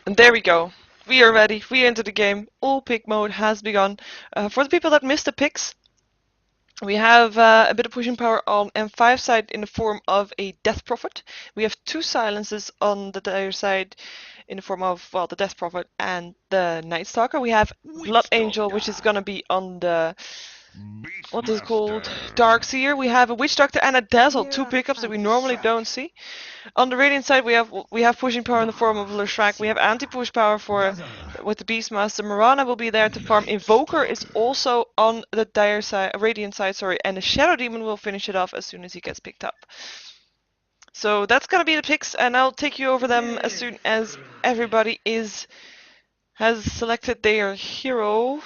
And there we go. We are ready. We enter the game. All pick mode has begun. For the people that missed the picks, we have a bit of pushing power on M5 side in the form of a Death Prophet. We have two silences on the dire side in the form of, well, the Death Prophet and the Night Stalker. We have Blood Angel, which is gonna be on the, what is it called? Darkseer. We have a Witch Doctor and a Dazzle, two pickups that we normally don't see. On the Radiant side, we have pushing power in the form of Leshrac. We have anti-push power for with the Beastmaster. Mirana will be there to farm. Invoker is also on the dire side, Radiant side, sorry, and the Shadow Demon will finish it off as soon as he gets picked up. So that's gonna be the picks, and I'll take you over them as soon as everybody has selected their hero.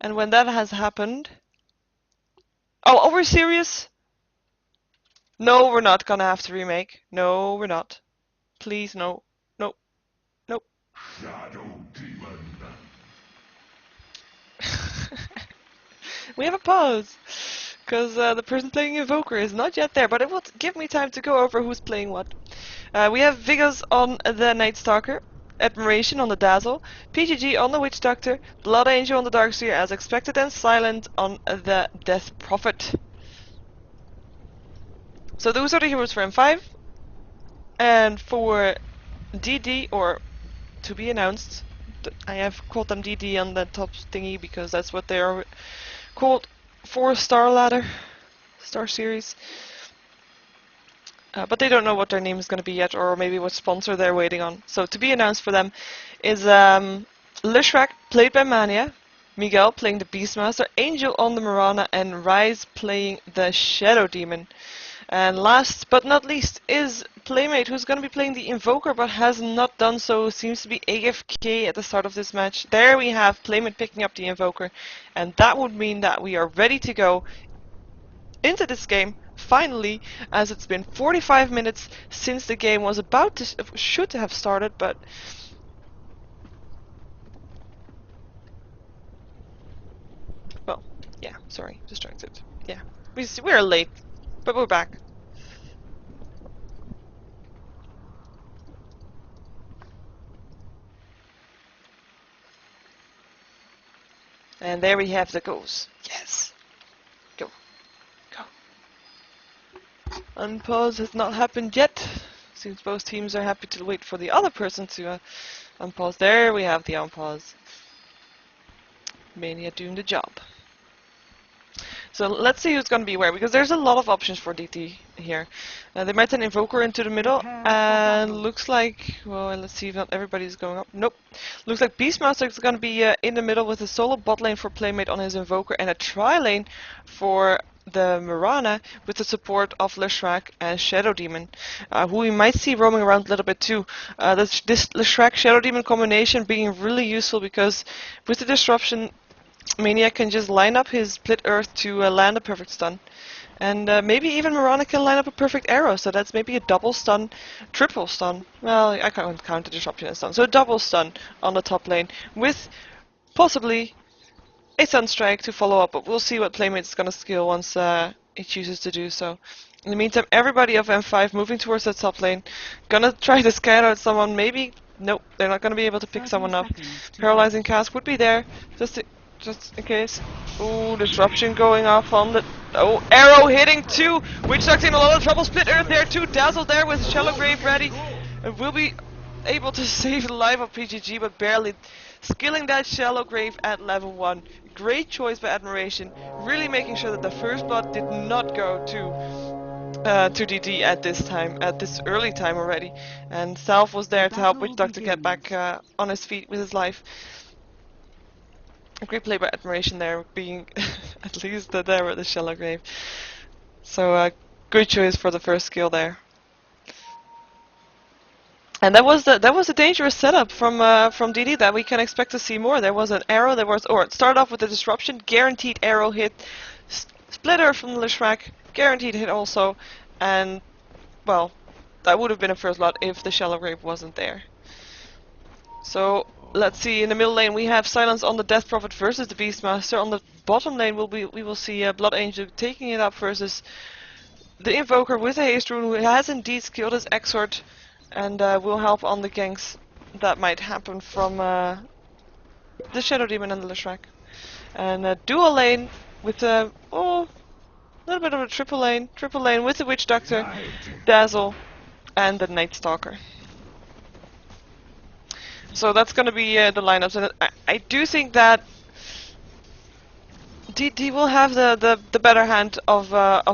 And when that has happened, oh, we're serious? No, we're not gonna have to remake. No, we're not. Please, no. No. Nope. Shadow Demon. We have a pause, because the person playing Invoker is not yet there, but it will give me time to go over who's playing what. We have Vigas on the Night Stalker, Admiration on the Dazzle, PGG on the Witch Doctor, Blood Angel on the Darkseer as expected, and Silent on the Death Prophet. So those are the heroes for M5, and for DD, or to be announced, I have called them DD on the top thingy because that's what they are called for Star Ladder, Star Series. But they don't know what their name is going to be yet, or maybe what sponsor they're waiting on. So to be announced for them is Leshrac, played by Mania, Miguel playing the Beastmaster, Angel on the Mirana, and Rise playing the Shadow Demon. And last but not least is Playmate, who's going to be playing the Invoker but has not done so, seems to be AFK at the start of this match. There we have Playmate picking up the Invoker, and that would mean that we are ready to go into this game, finally, as it's been 45 minutes since the game was about to, should have started, but well, yeah, sorry, distracted. Yeah, we're late, but we're back. And there we have the goals. Yes. Go. Go. Unpause has not happened yet. Seems both teams are happy to wait for the other person to unpause. There we have the unpause. Mania doing the job. So let's see who's going to be where, because there's a lot of options for DT here. They might send Invoker into the middle, and looks like, well, let's see if not everybody's going up. Nope. Looks like Beastmaster is going to be in the middle with a solo bot lane for Playmate on his Invoker, and a tri-lane for the Mirana with the support of Leshrac and Shadow Demon, who we might see roaming around a little bit too. This Leshrac Shadow Demon combination being really useful because with the disruption, Maniac can just line up his Split Earth to land a perfect stun. And maybe even Mirana can line up a perfect arrow, so that's maybe a double stun, triple stun. Well, I can't count the disruption as stun. So a double stun on the top lane, with possibly a Sunstrike to follow up, but we'll see what Playmate's gonna skill once he chooses to do so. In the meantime, everybody of M5 moving towards that top lane, gonna try to scatter at someone, maybe, nope, they're not gonna be able to pick someone up. Paralyzing Cask would be there, just in case. Ooh, disruption going off on the... Oh, arrow hitting too! Witch Doctor in a lot of trouble. Split Earth there too. Dazzle there with Shallow Grave ready. And will be able to save the life of PGG, but barely. Skilling that Shallow Grave at level 1. Great choice by Admiration. Really making sure that the first blood did not go to DD at this time, at this early time already. And Salve was there to help Witch Doctor get back on his feet with his life. A great play by Admiration there, being at least there with the Shallow Grave. So good choice for the first skill there. And that was a dangerous setup from DD that we can expect to see more. There was an arrow, it started off with a disruption, guaranteed arrow hit, splitter from Leshrac, guaranteed hit also, and well, that would have been a first blood if the Shallow Grave wasn't there. So let's see, in the middle lane we have Silence on the Death Prophet versus the Beastmaster. On the bottom lane we will see Blood Angel taking it up versus the Invoker with a Haste Rune, who has indeed skilled his Exort and will help on the ganks that might happen from the Shadow Demon and the Leshrac. And a dual lane with a little bit of a triple lane with the Witch Doctor, Dazzle, and the Night Stalker. So that's gonna be the lineups, and I do think that DD will have the better hand of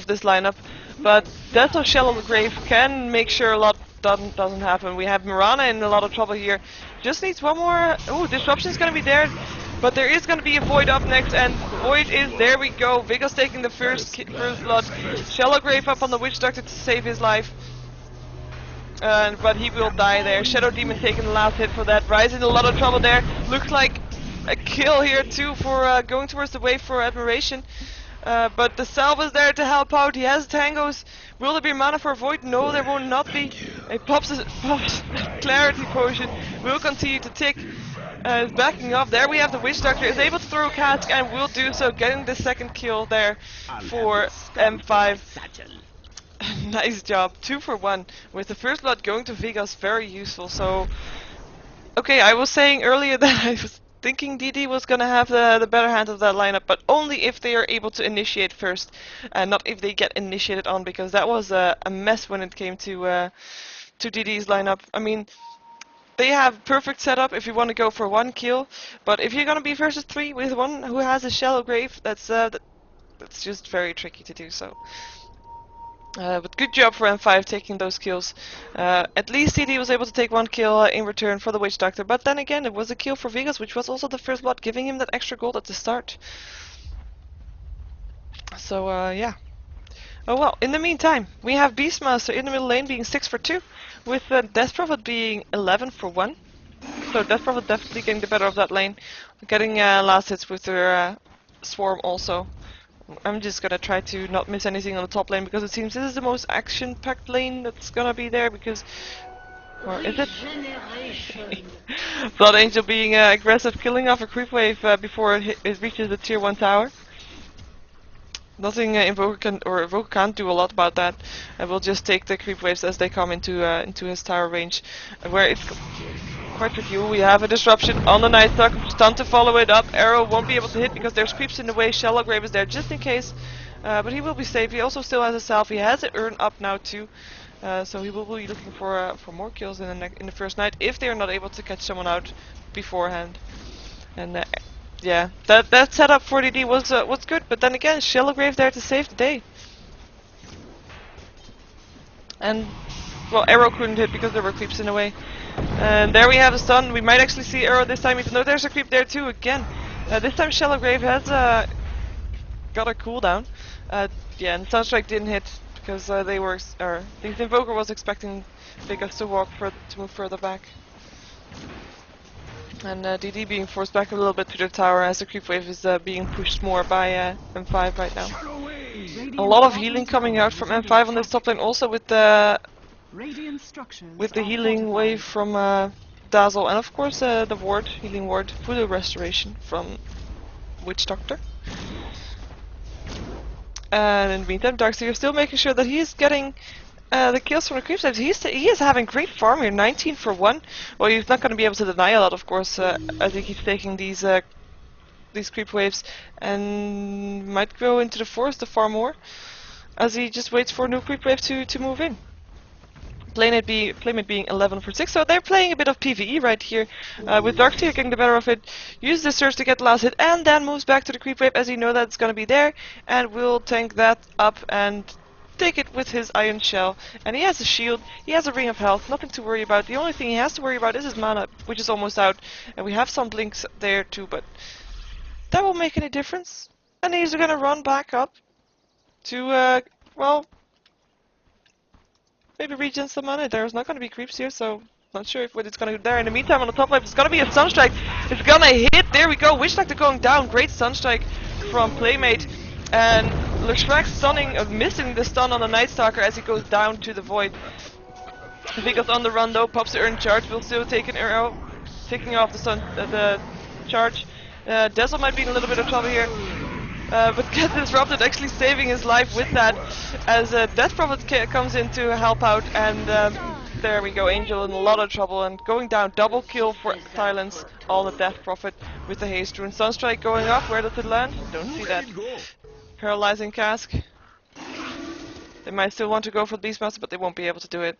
this lineup, but Death of Shallow Grave can make sure a lot doesn't happen. We have Mirana in a lot of trouble here. Just needs one more. Oh, Disruption's gonna be there, but there is gonna be a Void up next, and Void is there. We go. Vigo's taking the first blood. Shallow Grave up on the Witch Doctor to save his life. But he will die there. Shadow Demon taking the last hit for that. Rise in a lot of trouble there. Looks like a kill here too for going towards the wave for Admiration. But the Salve is there to help out. He has tangos. Will there be mana for Void? No, there will not be. He pops a Clarity Potion. Will continue to tick. Is backing off. There we have the Witch Doctor. Is able to throw a cask and will do so, getting the second kill there for M5. Nice job. 2 for 1. With the first blood going to Vegas, very useful. So, okay, I was saying earlier that I was thinking DD was gonna have the better hand of that lineup, but only if they are able to initiate first, and not if they get initiated on, because that was a mess when it came to DD's lineup. I mean, they have perfect setup if you want to go for 1 kill, but if you're gonna be versus 3 with one who has a Shallow Grave, that's just very tricky to do so. But good job for M5 taking those kills. At least CD was able to take 1 kill in return for the Witch Doctor, but then again it was a kill for Vegas, which was also the first blood, giving him that extra gold at the start. So yeah. Oh well, in the meantime, we have Beastmaster in the middle lane being 6 for 2, with Death Prophet being 11 for 1. So Death Prophet definitely getting the better of that lane, getting last hits with their Swarm also. I'm just gonna try to not miss anything on the top lane, because it seems this is the most action-packed lane that's gonna be there, because... Or is it? Blood Angel being aggressive, killing off a creep wave before it reaches the tier 1 tower. Nothing Invoker can't do a lot about that. And we'll just take the creep waves as they come into his tower range, where it's quite tricky. We have a disruption on the Night Stalker. Stun to follow it up. Arrow won't be able to hit because there's creeps in the way. Shallow Grave is there just in case, but he will be safe. He also still has a Salve. He has an Urn up now too, so he will be looking for more kills in the first night if they are not able to catch someone out beforehand. And yeah, that setup for DD was good, but then again, Shallow Grave there to save the day. And well, Arrow couldn't hit because there were creeps in the way. And there we have a stun. We might actually see Arrow this time, even though there's a creep there too again. This time Shallow Grave has got a cooldown. Yeah, and Sunstrike didn't hit because the Invoker was expecting Vegas to move further back. And DD being forced back a little bit to the tower as the creep wave is being pushed more by M5 right now. A lot of healing coming out from M5 on this top lane, also with the healing wave from Dazzle, and of course the ward, healing ward, Voodoo Restoration from Witch Doctor. And in the meantime, Darkseer is still making sure that he's getting the kills from the creep waves. He is having great farm here, 19 for 1. Well, he's not going to be able to deny a lot, of course, as he keeps taking these creep waves, and might go into the forest to farm more, as he just waits for a new creep wave to move in. Playmate being 11 for 6, so they're playing a bit of PvE right here, with Darkseer getting the better of it, uses the Surge to get the last hit, and then moves back to the creep wave as he knows that it's going to be there, and will tank that up and take it with his Iron Shell. And he has a shield, he has a Ring of Health, nothing to worry about. The only thing he has to worry about is his mana, which is almost out, and we have some blinks there too, but that won't make any difference. And he's going to run back up to, well, maybe regen some mana. There's not going to be creeps here, so not sure what it's going to do there. In the meantime, on the top left, it's going to be a Sunstrike. It's going to hit. There we go. Witch Doctor going down. Great Sunstrike from Playmate. And Leshrac stunning, missing the stun on the Night Stalker as he goes down to the Void. Vigo's on the run though, pops the Urn charge, will still take an arrow, taking off the charge. Dazzle might be in a little bit of trouble here. But gets disrupted, actually saving his life with that, as Death Prophet comes in to help out, and There we go, Angel in a lot of trouble and going down. Double kill for Silence on the Death Prophet with the Haste Rune. Sunstrike going off. Where does it land? Don't see that. Paralyzing Cask. They might still want to go for the Beastmaster, but they won't be able to do it.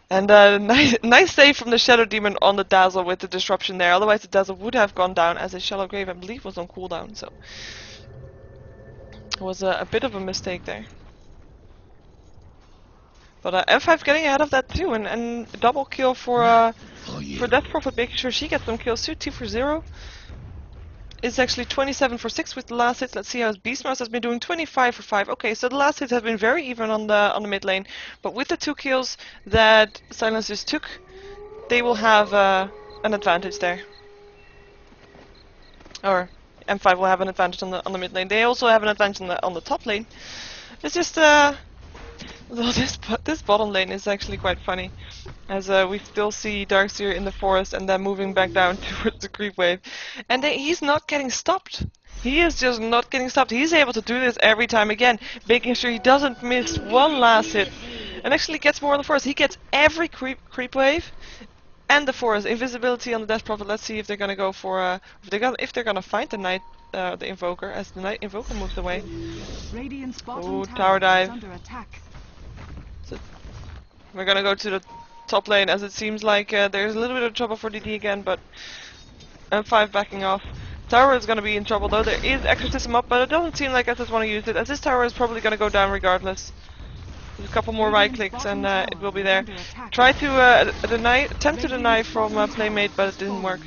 And nice save from the Shadow Demon on the Dazzle with the disruption there. Otherwise the Dazzle would have gone down, as a Shallow Grave I believe was on cooldown. So it was a bit of a mistake there. But M5 getting ahead of that too, and double kill for Death Prophet, making sure she gets some kills too. 2 for 0. It's actually 27 for 6 with the last hits. Let's see how Beastmaster has been doing. 25 for 5. Okay, so the last hits have been very even on the mid lane, but with the 2 kills that Silencers took, they will have an advantage there. Or M5 will have an advantage on the mid lane. They also have an advantage on the top lane. It's just though this bottom lane is actually quite funny, as we still see Darkseer in the forest and then moving back down towards the creep wave, and he's not getting stopped. He is just not getting stopped. He's able to do this every time again, making sure he doesn't miss one last hit, and actually gets more in the forest. He gets every creep wave and the forest invisibility on the Death Prophet. Let's see if they're gonna go for if they're gonna find the Night the Invoker, as the Night Invoker moves away. Ooh, tower dive. So we're gonna go to the top lane, as it seems like there's a little bit of trouble for DD again, but M5 backing off. Tower is gonna be in trouble though. There is Exorcism up, but it doesn't seem like SS want to use it, as this tower is probably gonna go down regardless. There's a couple more right clicks and it will be there. Try to attempt to deny from Playmate, but it didn't work.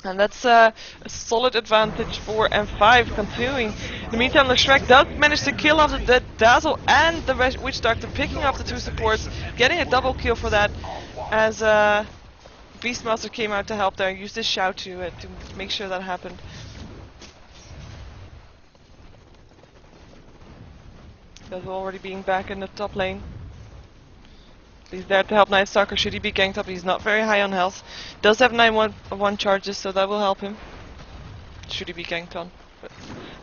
And that's a solid advantage for M5 continuing. In the meantime, the Shrek does manage to kill off the Dazzle and the Witch Doctor, picking up the 2 supports, getting a double kill for that, as Beastmaster came out to help there, used his shout to make sure that happened. Dazzle already being back in the top lane. He's there to help Night Stalker should he be ganked up. He's not very high on health. Does have 9-1 charges, so that will help him. Should he be ganked on. But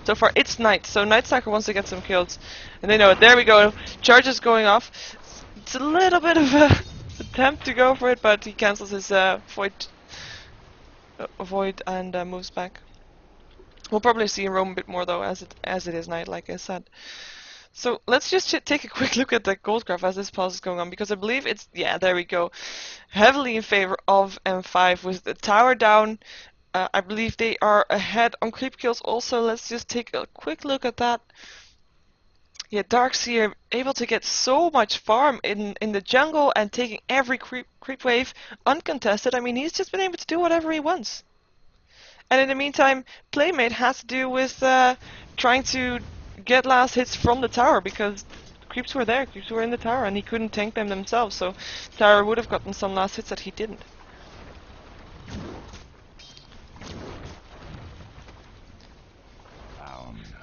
so far it's Night, so Night Stalker wants to get some kills. And they know it. There we go. Charges going off. It's a little bit of a attempt to go for it, but he cancels his void and moves back. We'll probably see him roam a bit more though, as it is Night, like I said. So let's just take a quick look at the gold graph as this pause is going on, because I believe it's, yeah, there we go, heavily in favor of M5 with the tower down. I believe they are ahead on creep kills also. Let's just take a quick look at that. Yeah, Darkseer able to get so much farm in the jungle and taking every creep wave uncontested. I mean, he's just been able to do whatever he wants. And in the meantime, Playmate has to deal with trying to get last hits from the tower, because creeps were there, creeps were in the tower, and he couldn't tank them themselves, so tower would have gotten some last hits that he didn't.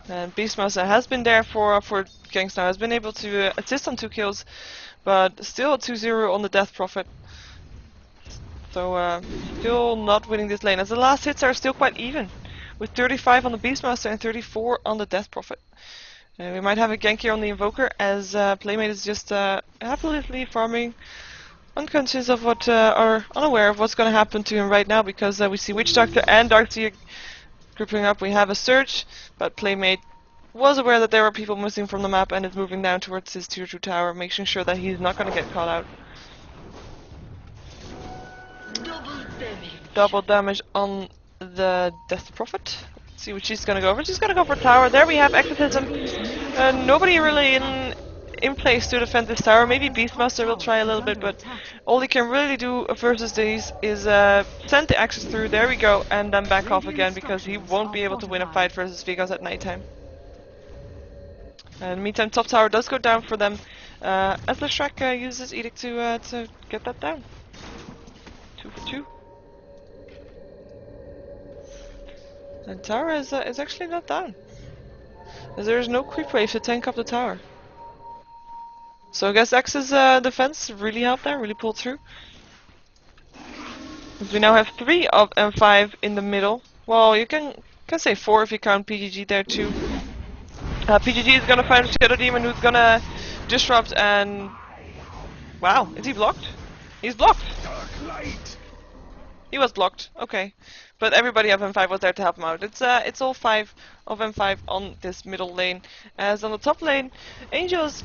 And Beastmaster has been there for ganks now, has been able to assist on 2 kills, but still 2-0 on the Death Prophet. So still not winning this lane, as the last hits are still quite even, with 35 on the Beastmaster and 34 on the Death Prophet. We might have a gank here on the Invoker, as Playmate is just happily farming, unconscious of what, or unaware of what's going to happen to him right now, because we see Witch Doctor and Darkseer grouping up. We have a Surge, but Playmate was aware that there were people missing from the map and is moving down towards his tier 2 tower, making sure that he's not going to get caught out. Double damage on the Death Prophet. Let's see what she's gonna go for. She's gonna go for tower. There we have Exorcism. Nobody really in place to defend this tower. Maybe Beastmaster will try a little bit, but all he can really do versus these is send the axes through. There we go, and then back off again, because he won't be able to win a fight versus Vegas at nighttime. In the meantime, top tower does go down for them, as the Shrek uses Edict to get that down. 2 for 2. And tower is actually not down, as there is no creep wave to tank up the tower. So I guess X's defense really helped there, really pulled through. As we now have 3 of M5 in the middle. Well, you can say 4 if you count PGG there too. PGG is gonna find Shadow Demon, who's gonna disrupt and... Wow, is he blocked? He's blocked! Dark light. He was blocked, okay. But everybody of M5 was there to help him out. It's all 5 of M5 on this middle lane. As on the top lane, Angel is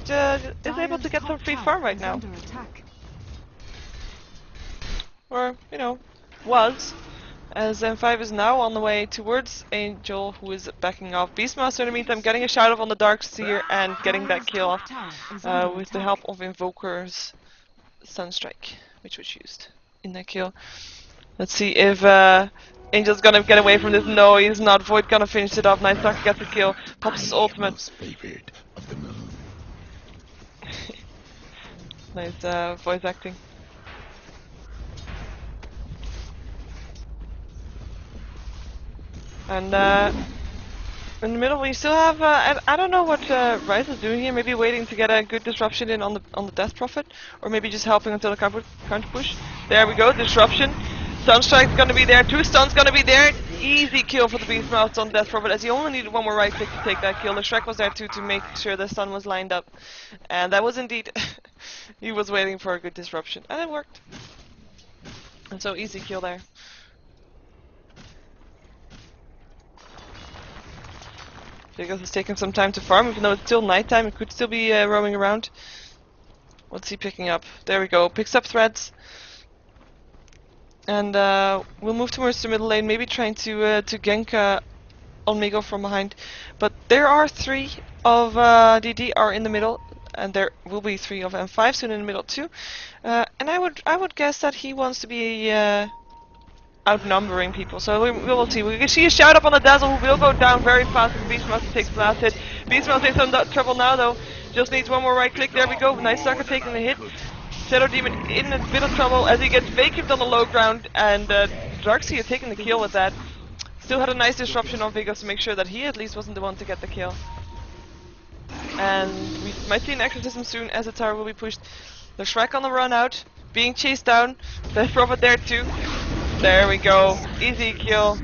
able to get some free farm right now. Or, you know, was. As M5 is now on the way towards Angel, who is backing off. Beastmaster in the meantime getting a shout out on the Darkseer and getting that kill off with the help of Invoker's Sunstrike, which was used in that kill. Let's see if Angel's gonna get away from this. No, he's not. Void gonna finish it off. Nice Dark gets the kill. Pops his ultimate. Favorite of the moon. Nice voice acting. And in the middle we still have I don't know what Ryze is doing here. Maybe waiting to get a good disruption in on the Death Prophet, or maybe just helping until the counter push. There we go, disruption. Sunstrike's gonna be there. 2 stuns gonna be there. Easy kill for the Beastmaster on Death Prophet, as he only needed one more right click to take that kill. The Shrek was there too to make sure the stun was lined up, and that was indeed he was waiting for a good disruption, and it worked. And so easy kill there. Vegas is taking some time to farm, even though it's still nighttime. It could still be roaming around. What's he picking up? There we go. Picks up threads. And we'll move towards the middle lane, maybe trying to gank on Migo from behind. But there are 3 of DD are in the middle, and there will be 3 of M5 soon in the middle too. And I would guess that he wants to be outnumbering people, so we will see. We can see a shout up on the Dazzle, who will go down very fast as Beastmaster takes the last hit. Beastmaster in some trouble now though, just needs one more right click. There we go, nice Sucker taking the hit. Shadow Demon in a bit of trouble as he gets vacuumed on the low ground, and Darkseer taking the kill with that. Still had a nice disruption on Vigos to make sure that he at least wasn't the one to get the kill. And we might see an exorcism soon as the tower will be pushed. The Shrek on the run out, being chased down. Death Prophet there too. There we go, easy kill.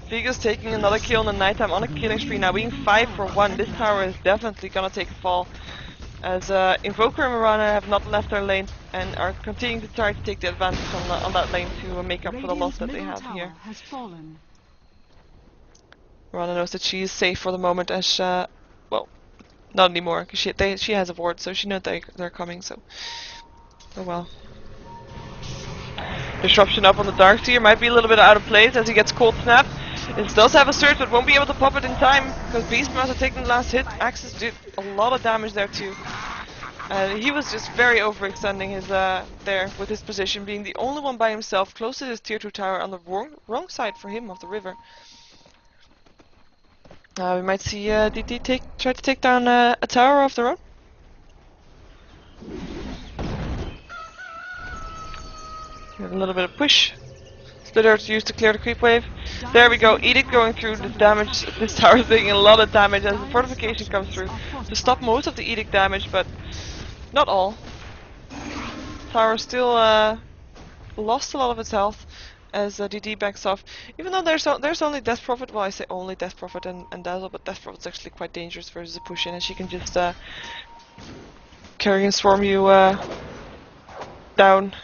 Vigos taking another kill in the nighttime on a killing spree now, being 5 for 1. This tower is definitely gonna take a fall, as Invoker and Mirana have not left their lane and are continuing to try to take the advantage on that lane to make up for the loss that they have here. Mirana knows that she is safe for the moment, as well, not anymore, because she has a ward, so she knows they're coming, so oh well. Disruption up on the Darkseer might be a little bit out of place as he gets cold snap. It does have a surge, but won't be able to pop it in time because Beastmaster taking the last hit. Axis did a lot of damage there too. He was just very overextending his there with his position, being the only one by himself close to this tier 2 tower on the wrong side for him of the river. We might see DT try to take down a tower of their own. We have a little bit of push. Splitter to use to clear the creep wave. There we go, Edict going through the damage. This tower is taking a lot of damage as the fortification comes through to stop most of the Edict damage, but not all. Tower still lost a lot of its health as DD backs off. Even though there's only Death Prophet, well I say only Death Prophet and Dazzle, but Death Prophet's actually quite dangerous versus a push in, and she can just carry and swarm you down.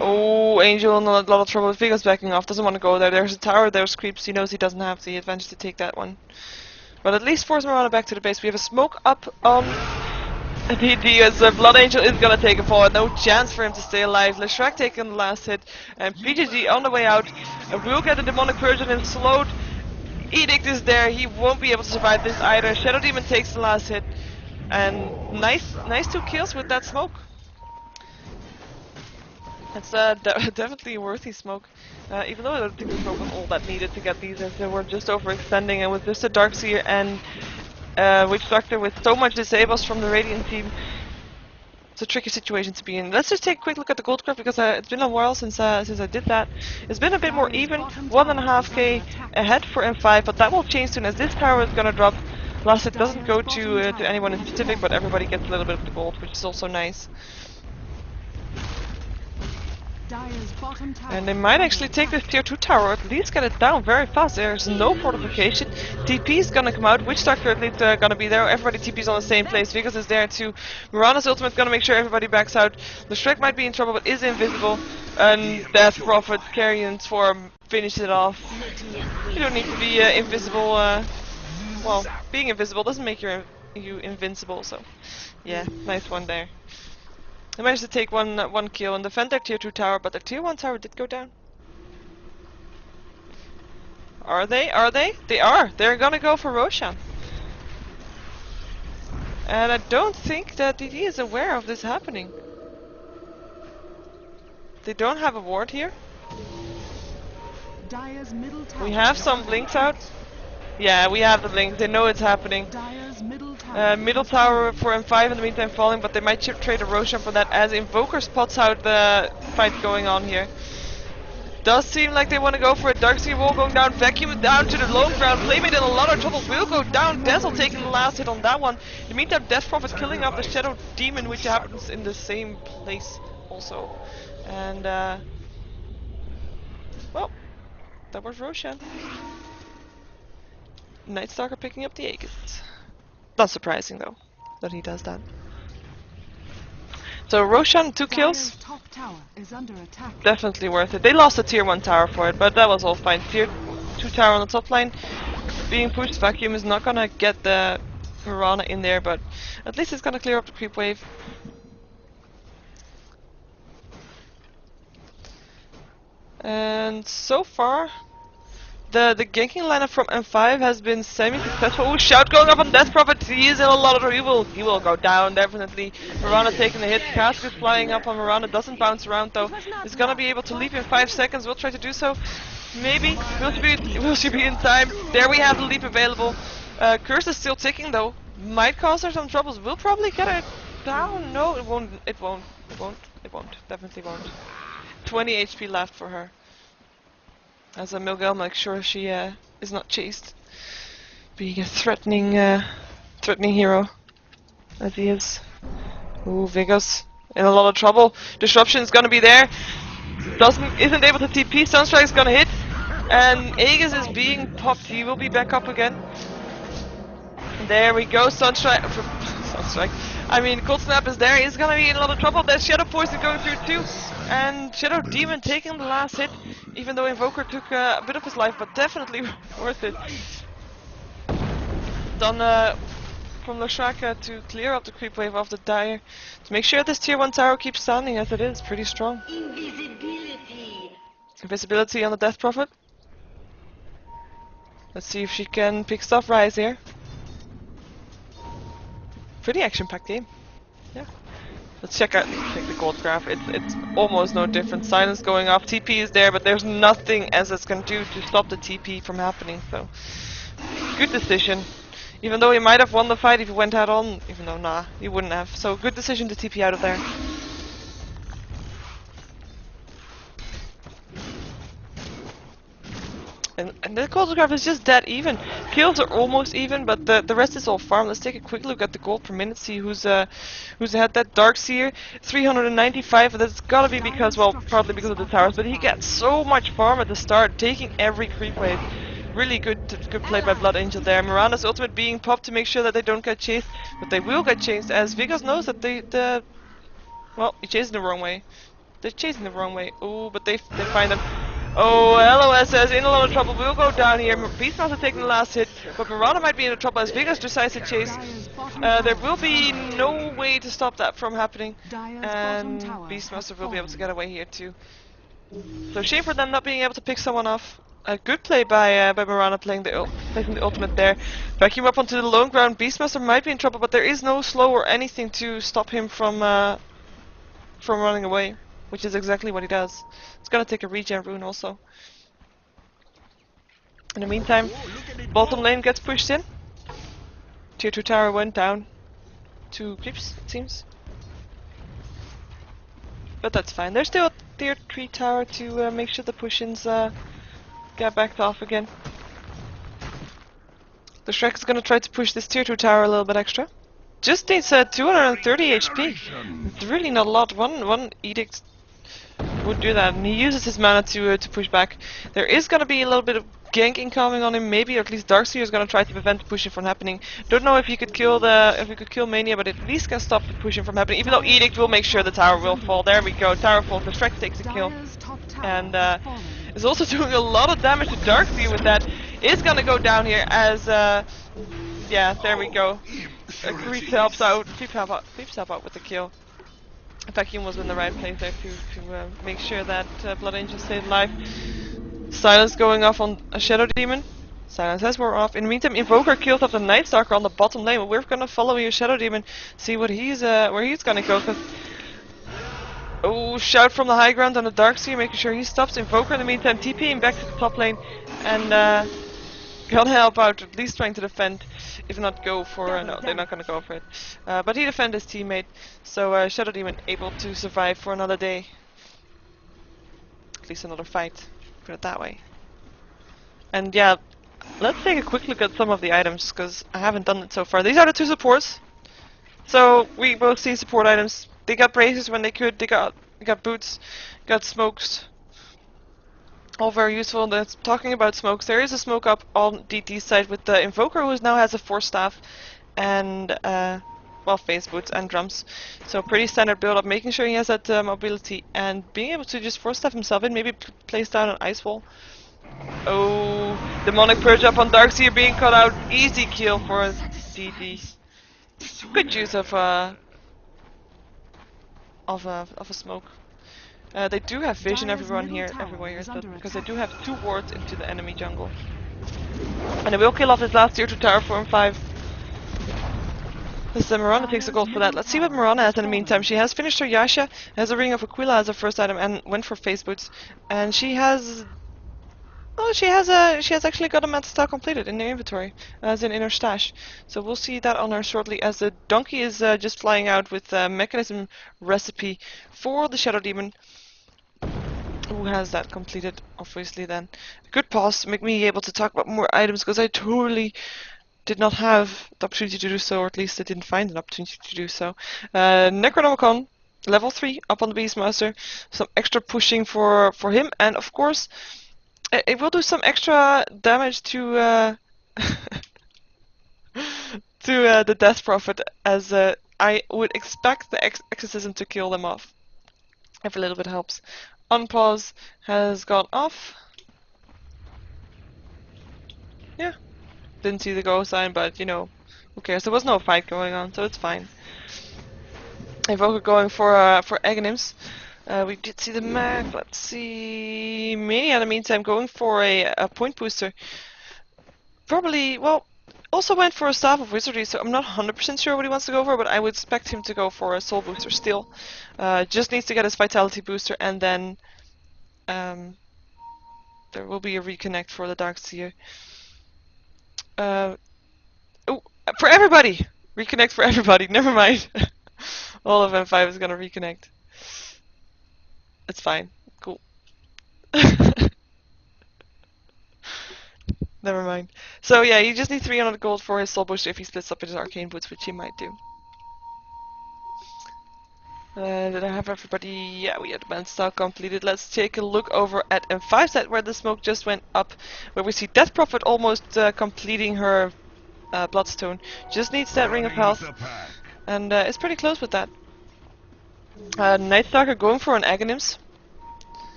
Oh, Angel in a lot of trouble. Vigos backing off, doesn't want to go there. There's a tower, there's creeps, he knows he doesn't have the advantage to take that one. But at least force Mirana back to the base. We have a smoke up on DD as Blood Angel is gonna take a fall. No chance for him to stay alive. Leshrac taking the last hit, and PGG on the way out. And we'll get the Demonic Version and slowed. Edict is there, he won't be able to survive this either. Shadow Demon takes the last hit. And nice 2 kills with that smoke. It's definitely a worthy smoke, even though I don't think the smoke was all that needed to get these, as they were just overextending, and with just a Darkseer and Witch Doctor with so much disables from the Radiant team, it's a tricky situation to be in. Let's just take a quick look at the gold curve, because it's been a while since I did that. It's been a bit more even, 1.5k ahead for M5, but that will change soon as this tower is gonna drop. Plus it doesn't go to anyone in specific, but everybody gets a little bit of the gold, which is also nice. Dire's bottom tower And they might actually take this tier 2 tower, or at least get it down very fast. There's no fortification. TP is gonna come out. Witch Doctor at least gonna be there. Everybody TP's on the same place. Vigas is there too. Mirana's ultimate gonna make sure everybody backs out. The Shrek might be in trouble, but is invisible. And Death Prophet, Carrion's form, finish it off. You don't need to be invisible. Well, being invisible doesn't make you invincible, so yeah, nice one there. They managed to take one kill and defend their tier 2 tower, but their tier 1 tower did go down. Are they? Are they? They are! They're gonna go for Roshan. And I don't think that DD is aware of this happening. They don't have a ward here. Dire's middle tower. We have some blinks out. Yeah, we have the blinks. They know it's happening. Dire's middle Tower for M5 in the meantime falling, but they might trade a Roshan for that as Invoker spots out the fight going on here. Does seem like they want to go for a Darkseer wall going down, Vacuum down to the low ground, Playmate in a lot of trouble, will go down, Dazzle taking the last hit on that one. In the meantime, Death Prophet killing off the Shadow Demon, which happens in the same place also. And well, that was Roshan. Nightstalker picking up the Aegis. Not surprising though, that he does that. So Roshan, 2 kills. Top tower is under attack. Definitely worth it. They lost a tier 1 tower for it, but that was all fine. Tier 2 tower on the top line being pushed. Vacuum is not gonna get the Piranha in there, but at least it's gonna clear up the creep wave. And so far, the ganking lineup from M5 has been semi-successful. Ooh, shout going up on Death Prophet. He is in a lot of trouble. He will go down, definitely. Mirana taking the hit. Cask is flying up on Mirana. Doesn't bounce around though. He's gonna be able to leap in 5 seconds. We'll try to do so. Maybe. Will she be in time? There we have the leap available. Curse is still ticking though. Might cause her some troubles. We'll probably get her down. No, it won't. It won't. It won't. It won't. Definitely won't. 20 HP left for her. As a Milgel, make sure she is not chased. Being a threatening hero, as he is. Ooh, Vegas in a lot of trouble. Disruption is gonna be there. Isn't able to TP. Sunstrike is gonna hit, and Aegis is being popped. He will be back up again. There we go. Sunstrike. Sunstrike. I mean, Cold Snap is there. He's gonna be in a lot of trouble. There's Shadow Poison going through too. And Shadow Demon taking the last hit, even though Invoker took a bit of his life, but definitely worth it. Done from Lashraka to clear up the creep wave of the Dire, to make sure this tier 1 tower keeps standing as it is, pretty strong. Invisibility on the Death Prophet. Let's see if she can pick stuff Rise here. Pretty action-packed game. Yeah. Let's check the gold graph. It's almost no different. Silence going off. TP is there, but there's nothing SS can do to stop the TP from happening. So, good decision. Even though he might have won the fight if he went head on. Even though, nah, he wouldn't have. So, good decision to TP out of there. And the gold graph is just dead even. Kills are almost even, but the rest is all farm. Let's take a quick look at the gold per minute, see who's had that Darkseer. 395, that's gotta be because, well, partly because of the towers, but he gets so much farm at the start, taking every creep wave. Really good play by Blood Angel there. Mirana's ultimate being popped to make sure that they don't get chased, but they will get chased, as Vigas knows that well, he chasing the wrong way. They're chasing the wrong way. Oh, but they find them. Oh, LOS says in a lot of trouble. We'll go down here. Beastmaster taking the last hit, but Mirana might be in trouble as Vigas decides to chase. There will be no way to stop that from happening, and Beastmaster will be able to get away here too. So shame for them not being able to pick someone off. A good play by Mirana placing the ultimate there. Vacuum up onto the lone ground. Beastmaster might be in trouble, but there is no slow or anything to stop him from running away, which is exactly what he does. It's gonna take a regen rune also. In the meantime, bottom lane gets pushed in. Tier 2 tower went down. 2 creeps, it seems. But that's fine. There's still a tier 3 tower to make sure the push-ins get backed off again. The Shrek is gonna try to push this tier 2 tower a little bit extra. Just needs 230 HP. It's really not a lot. One edict would do that, and he uses his mana to push back. There is gonna be a little bit of gank incoming on him, maybe, or at least Darkseer is gonna try to prevent the pushing from happening. Don't know if he could kill Mania, but at least can stop the pushing from happening. Even though Edict will make sure the tower will fall. There we go, tower falls. The Shrek takes a kill, Dire's top tower and has fallen. is also doing a lot of damage to Darkseer with that. Is gonna go down here as yeah, there we go. Creeps helps out. Creeps help out with the kill. Vacuum was in the right place there to make sure that Blood Angel stayed alive. Silence going off on a Shadow Demon. Silence has worn off. In the meantime, Invoker kills off the Night Stalker on the bottom lane. But we're gonna follow your Shadow Demon, see what he's where he's gonna go. Cause oh, shout from the high ground on the Darkseer, making sure he stops. Invoker in the meantime TPing back to the top lane and gonna help out, at least trying to defend. If not go for no, they're not gonna go for it. But he defended his teammate, so Shadow Demon able to survive for another day. At least another fight, put it that way. And yeah, let's take a quick look at some of the items, because I haven't done it so far. These are the two supports. So we both see support items. They got braces when they could, they got boots, got smokes. All very useful. That's talking about smokes. There is a smoke up on DT's side with the Invoker, who now has a Force Staff and well, phase boots and drums. So pretty standard build up, making sure he has that mobility and being able to just Force Staff himself in, maybe place down an ice wall. Oh, demonic purge up on Darkseer being cut out. Easy kill for DT. Good use of a smoke. They do have vision everywhere here, because they do have 2 wards into the enemy jungle. And they will kill off this last tier 2 tower 4 and 5. This Mirana takes a gold for that. Let's see what Mirana has in the meantime. She has finished her Yasha, has a Ring of Aquila as her first item, and went for face boots. And she has... oh, she has actually got a Meta Style completed in her inventory, as in her stash. So we'll see that on her shortly, as the donkey is just flying out with a mechanism recipe for the Shadow Demon. Who has that completed, obviously then. Good pause to make me able to talk about more items, because I totally did not have the opportunity to do so, or at least I didn't find an opportunity to do so. Necronomicon, level 3, up on the Beastmaster. Some extra pushing for him, and of course, it will do some extra damage to to the Death Prophet, as I would expect the exorcism to kill them off. Every little bit helps. Unpause has gone off. Yeah, didn't see the go sign, but you know, who cares? There was no fight going on, so it's fine. Invoker going for Aghanims. We did see the map. Let's see. Mania in the meantime going for a point booster. Probably, well, also went for a Staff of Wizardry, so I'm not 100% sure what he wants to go for, but I would expect him to go for a Soul Booster still. Just needs to get his Vitality Booster, and then there will be a reconnect for the Darkseer. Oh, for everybody! Reconnect for everybody, never mind. All of M5 is gonna reconnect. It's fine. Cool. Never mind. So yeah, you just need 300 gold for his Soul Booster if he splits up his Arcane Boots, which he might do. Did I have everybody? Yeah, we had the band style completed. Let's take a look over at M5 side, where the smoke just went up, where we see Death Prophet almost completing her Bloodstone. Just needs that Ring of Health, and it's pretty close with that. Night Stalker going for an Aghanims,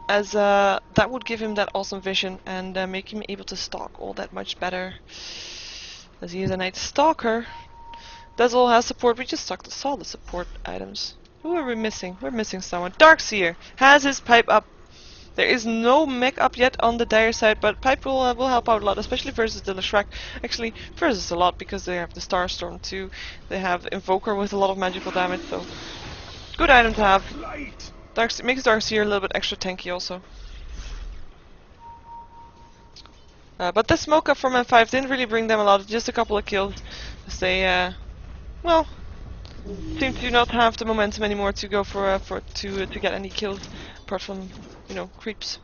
as that would give him that awesome vision and make him able to stalk all that much better. As he is a Night Stalker. Dazzle has support. We just saw the support items. Who are we missing? We're missing someone. Darkseer has his pipe up. There is no mech up yet on the Dire side, but pipe will help out a lot, especially versus the Leshrac. Actually, versus a lot, because they have the Starstorm too. They have Invoker with a lot of magical damage, so good item to have. Makes Darkseer a little bit extra tanky also. But the smoke up from M5 didn't really bring them a lot, just a couple of kills. As they, well, seem to not have the momentum anymore to go to get any kills, apart from, you know, creeps.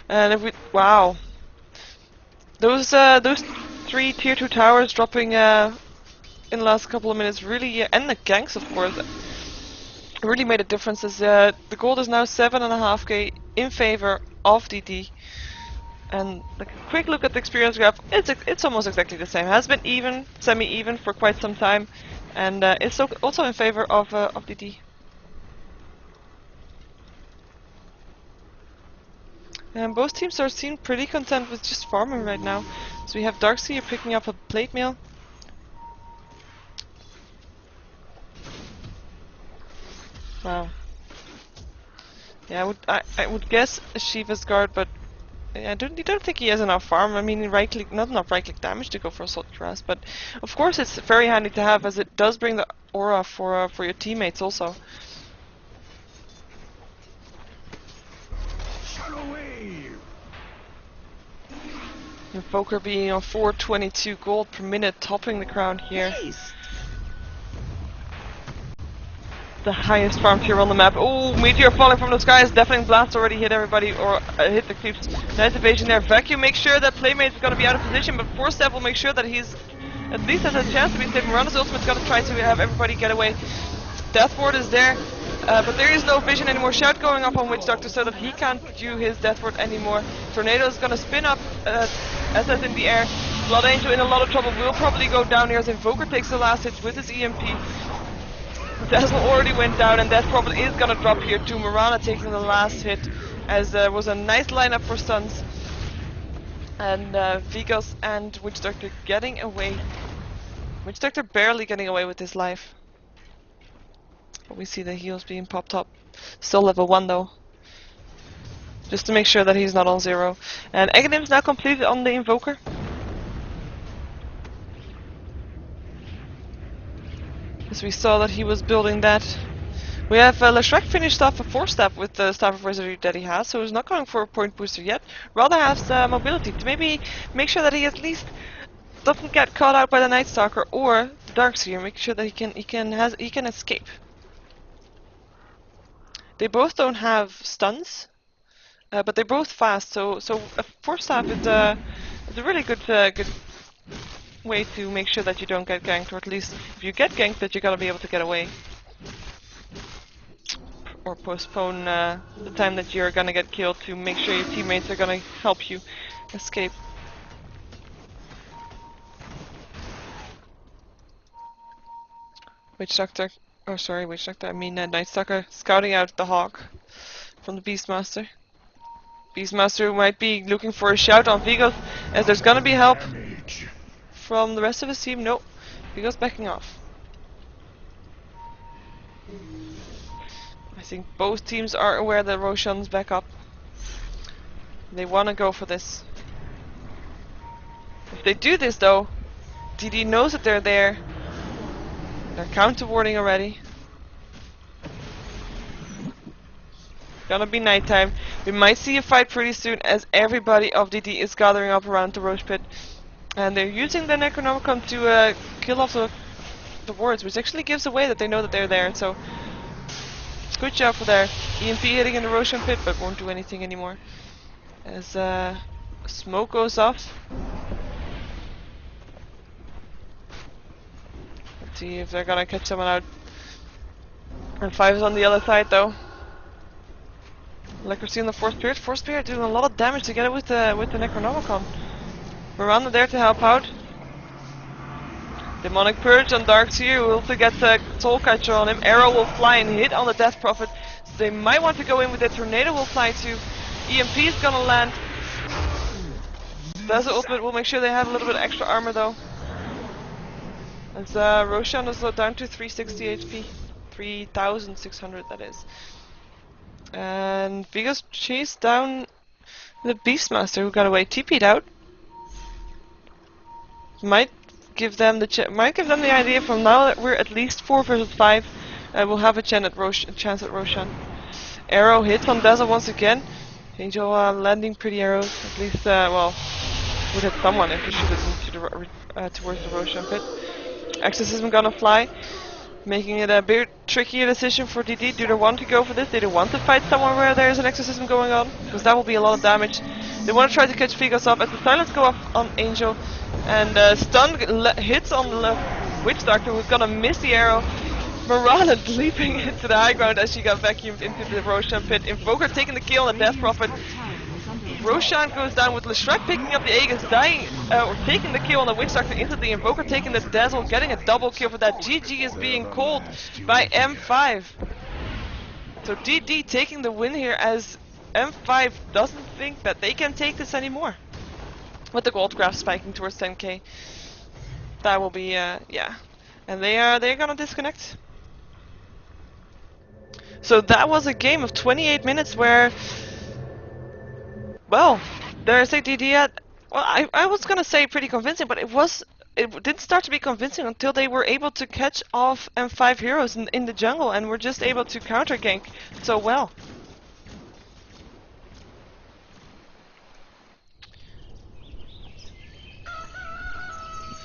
And if we, wow, those 3 tier 2 towers dropping in the last couple of minutes really, and the ganks of course, really made a difference. As the gold is now 7.5k in favor of DD. And like a quick look at the experience graph, it's almost exactly the same. Has been even, semi-even for quite some time, and it's also in favor of DD. And both teams are seen pretty content with just farming right now. So we have Darkseer picking up a plate mail. Wow. Yeah, I would guess Shiva's guard, but I don't think he has enough farm. I mean, right click, not enough right click damage to go for Assault Cuirass, but of course it's very handy to have, as it does bring the aura for your teammates also. Shut away! Invoker being on 422 gold per minute, topping the crown here. The highest farm tier on the map. Oh, meteor falling from the skies. Deafening blast already hit everybody, or hit the creeps. Nice evasion there. Vacuum makes sure that Playmate is going to be out of position, but Force Step will make sure that he's at least has a chance to be safe. Mirana's ultimate is going to try to have everybody get away. Death Ward is there, but there is no vision anymore. Shout going up on Witch Doctor so that he can't do his Death Ward anymore. Tornado is going to spin up SS in the air. Blood Angel in a lot of trouble. Will probably go down here as Invoker takes the last hit with his EMP. Dazzle already went down, and Death probably is gonna drop here too. Mirana taking the last hit, as there was a nice lineup for stuns. And Vigos and Witch Doctor getting away. Witch Doctor barely getting away with his life. But we see the heals being popped up. Still level 1 though. Just to make sure that he's not on 0. And Aghanim's now completed on the Invoker. As we saw that he was building that. We have Leshrek finished off a 4-step with the Staff of Wizardry that he has, so he's not going for a point booster yet. Rather has mobility to maybe make sure that he at least doesn't get caught out by the Night Stalker or the Darkseer, make sure that he can escape. They both don't have stuns, but they're both fast, so a 4-step is a really good way to make sure that you don't get ganked, or at least if you get ganked, that you're gonna be able to get away. Or postpone the time that you're gonna get killed to make sure your teammates are gonna help you escape. Witch Doctor, oh sorry, Witch Doctor, I mean Night Stalker scouting out the Hawk from the Beastmaster. Beastmaster might be looking for a shout on Vigos, as there's gonna be help from the rest of his team. Nope, Vigos backing off. I think both teams are aware that Roshan's back up. They want to go for this. If they do this though, DD knows that they're there. They're counter warding already. Gonna be nighttime. We might see a fight pretty soon, as everybody of DD is gathering up around the Roche Pit. And they're using the Necronomicon to kill off the wards, which actually gives away that they know that they're there, so good job for their EMP hitting in the Roshan Pit, but won't do anything anymore. As smoke goes off. Let's see if they're gonna catch someone out. And 5 is on the other side though. Like we're seeing the Force Spirit. Force Spirit doing a lot of damage together with the Necronomicon. Miranda there to help out. Demonic Purge on Darkseer, who also gets a Soul Catcher on him. Arrow will fly and hit on the Death Prophet. So they might want to go in with it. Tornado will fly too. EMP is gonna land. Dazzle ultimate will make sure they have a little bit of extra armor though. As Roshan is down to 360 HP. 3,600 that is. And Vigos chased down the Beastmaster, who got away. TP'd out. Might give them the idea from now that we're at least 4 versus 5. We'll have a chance at Roshan. Arrow hits on Dazzle once again. Angel landing pretty arrows. At least, well, would hit someone if you shoot it towards the Roshan pit. Exorcism gonna fly, making it a bit trickier decision for DD. Do they want to go for this? Do they want to fight somewhere where there's an Exorcism going on? Because that will be a lot of damage. They want to try to catch Vigos up as the silence go off on Angel. And stun hits on the Witch Doctor, who's gonna miss the arrow. Mirana leaping into the high ground as she got vacuumed into the Roshan pit. Invoker taking the kill on the Death Radiant's Prophet. top tower is under attack. Roshan goes down with Leshrac picking up the Aegis, dying, or taking the kill on the Witch Doctor instantly. Invoker taking the Dazzle, getting a double kill for that. GG is being called by M5. So DD taking the win here as M5 doesn't think that they can take this anymore. With the gold graph spiking towards 10k. That will be, yeah. And they're gonna disconnect. So that was a game of 28 minutes where, well, dare I say DD had, well, I was gonna say pretty convincing, but it didn't start to be convincing until they were able to catch off M5 heroes in the jungle and were just able to counter gank so well.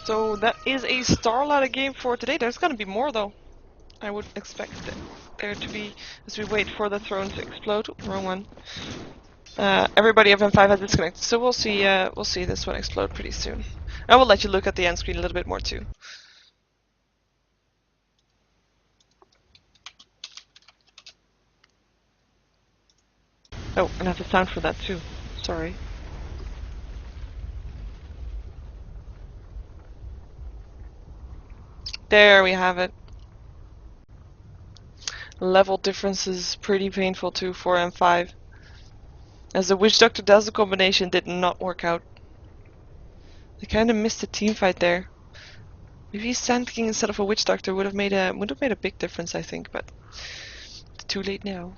So that is a Starlight game for today. There's gonna be more though. I would expect there to be, as we wait for the throne to explode. Wrong one. Everybody of M5 has disconnected, so we'll see this one explode pretty soon. I will let you look at the end screen a little bit more too. Oh, and I have a sound for that too. Sorry. There we have it. Level differences pretty painful too for M5. As the Witch Doctor Dazzle combination did not work out. They kinda missed the team fight there. Maybe Sand King instead of a Witch Doctor would have made a big difference, I think, but it's too late now.